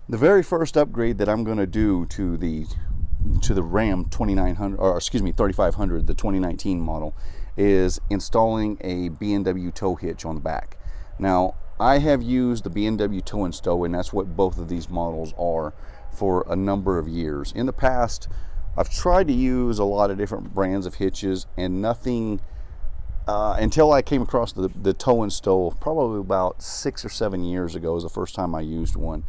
The very first upgrade that I'm going to do to the Ram 2900, or excuse me, 3500, the 2019 model, is installing a B&W tow hitch on the back. Now, I have used the B&W Tow and Stow, and that's what both of these models are, for a number of years. In the past, I've tried to use a lot of different brands of hitches, and nothing until I came across the Tow and Stow probably about 6 or 7 years ago was the first time I used one.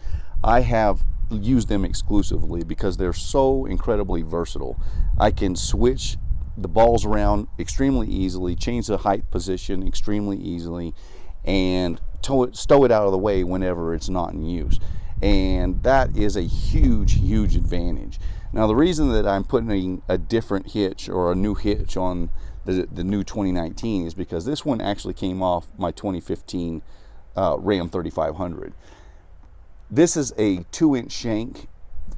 I have used them exclusively because they're so incredibly versatile. I can switch the balls around extremely easily, change the height position extremely easily, and stow it out of the way whenever it's not in use. And that is a huge advantage. Now, the reason that I'm putting a different hitch or a new hitch on the new 2019 is because this one actually came off my 2015 Ram 3500. This is a 2-inch shank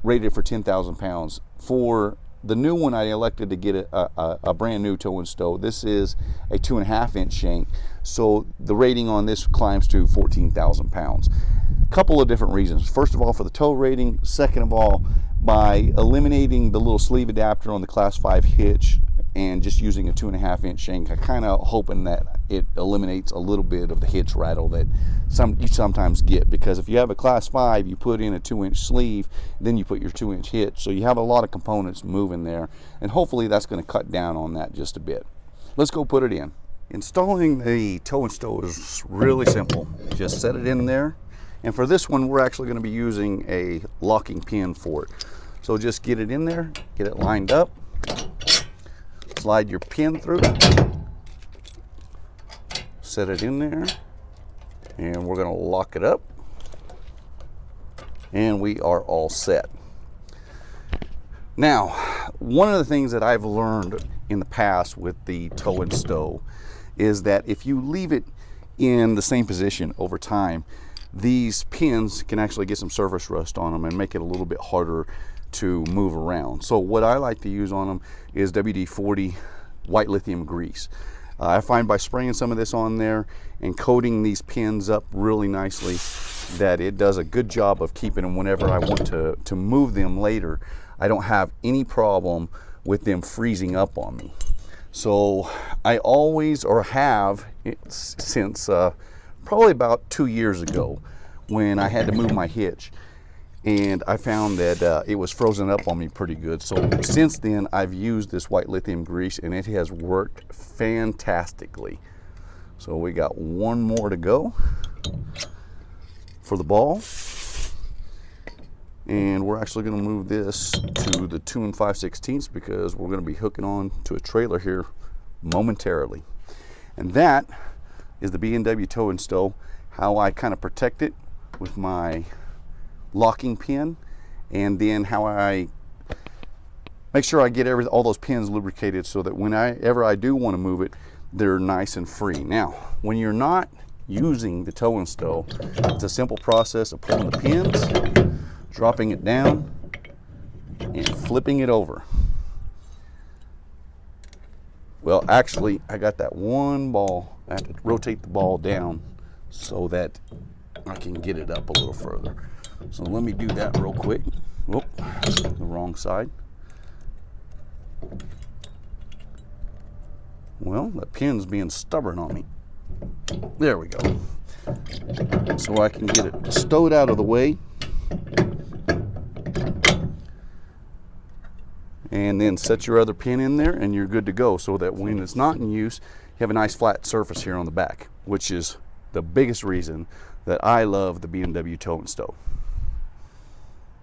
rated for 10,000 pounds. For the new one, I elected to get a brand new tow and stow. This is a 2.5-inch shank, so the rating on this climbs to 14,000 pounds. A couple of different reasons. First of all, for the tow rating. Second of all, by eliminating the little sleeve adapter on the Class 5 hitch and just using a 2.5-inch shank, I kind of hoping that it eliminates a little bit of the hitch rattle that you sometimes get, because if you have a Class 5, you put in a 2-inch sleeve, then you put your 2-inch hitch, so you have a lot of components moving there, and hopefully that's going to cut down on that just a bit. Let's go put it in. Installing the tow and stow is really simple. Just set it in there, and for this one we're actually going to be using a locking pin for it. So just get it in there, get it lined up, slide your pin through, set it in there, and we're going to lock it up, and we are all set. Now, one of the things that I've learned in the past with the tow and stow is that if you leave it in the same position over time, these pins can actually get some surface rust on them and make it a little bit harder to move around. So what I like to use on them is WD-40 white lithium grease. I find by spraying some of this on there and coating these pins up really nicely that it does a good job of keeping them whenever I want to move them later. I don't have any problem with them freezing up on me. So I always, or have since probably about 2 years ago, when I had to move my hitch, and I found that it was frozen up on me pretty good. So since then, I've used this white lithium grease, and it has worked fantastically. So we got one more to go for the ball, and we're actually going to move this to the 2 5/16 because we're going to be hooking on to a trailer here momentarily. And that is the B&W Tow and Stow. How I kind of protect it with my locking pin, and then how I make sure I get all those pins lubricated so that whenever I do want to move it, they're nice and free. Now, when you're not using the tow and stow, it's a simple process of pulling the pins, dropping it down, and flipping it over. Well, actually, I got that one ball. I have to rotate the ball down so that I can get it up a little further. So let me do that real quick. Whoop, the wrong side. Well, the pin's being stubborn on me. There we go. So I can get it stowed out of the way. And then set your other pin in there and you're good to go, so that when it's not in use, you have a nice flat surface here on the back, which is the biggest reason that I love the B&W Tow and Stow.